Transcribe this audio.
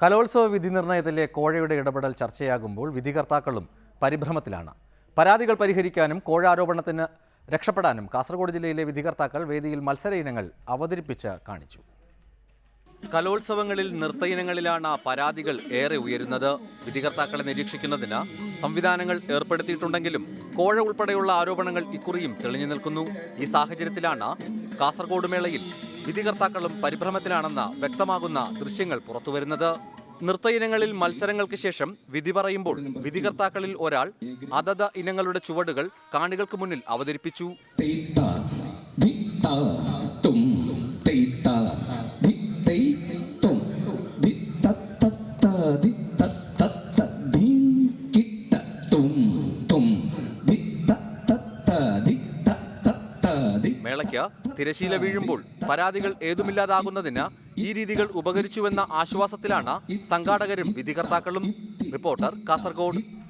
കലോത്സവ വിധി നിർണയത്തിലെ കോഴയുടെ ഇടപെടൽ ചർച്ചയാകുമ്പോൾ വിധികർത്താക്കളും പരിഭ്രമത്തിലാണ്. പരാതികൾ പരിഹരിക്കാനും കോഴ ആരോപണത്തിന് രക്ഷപ്പെടാനും കാസർഗോഡ് ജില്ലയിലെ വിധികർത്താക്കൾ വേദിയിൽ മത്സര ഇനങ്ങൾ അവതരിപ്പിച്ച് കാണിച്ചു. കലോത്സവങ്ങളിൽ നൃത്ത ഇനങ്ങളിലാണ് പരാതികൾ ഏറെ ഉയരുന്നത്. വിധികർത്താക്കളെ നിരീക്ഷിക്കുന്നതിന് സംവിധാനങ്ങൾ ഏർപ്പെടുത്തിയിട്ടുണ്ടെങ്കിലും കോഴ ഉൾപ്പെടെയുള്ള ആരോപണങ്ങൾ ഇക്കുറിയും തെളിഞ്ഞു നിൽക്കുന്നു. ഈ സാഹചര്യത്തിലാണ് കാസർഗോഡ് മേളയിൽ വിധികർത്താക്കളും പരിഭ്രമത്തിലാണെന്ന് വ്യക്തമാകുന്ന ദൃശ്യങ്ങൾ പുറത്തുവരുന്നത്. നൃത്ത ഇനങ്ങളിൽ മത്സരങ്ങൾക്ക് ശേഷം വിധി പറയുമ്പോൾ വിധികർത്താക്കളിൽ ഒരാൾ അതത് ഇനങ്ങളുടെ ചുവടുകൾ കാണികൾക്ക് മുന്നിൽ അവതരിപ്പിച്ചു. മേളയ്ക്ക് തിരശീല വീഴുമ്പോൾ പരാതികൾ ഏതുമില്ലാതാകുന്നതിന് ഈ രീതികൾ ഉപകരിച്ചുവെന്ന ആശ്വാസത്തിലാണ് സംഘാടകരും വിധികർത്താക്കളും. റിപ്പോർട്ടർ, കാസർഗോഡ്.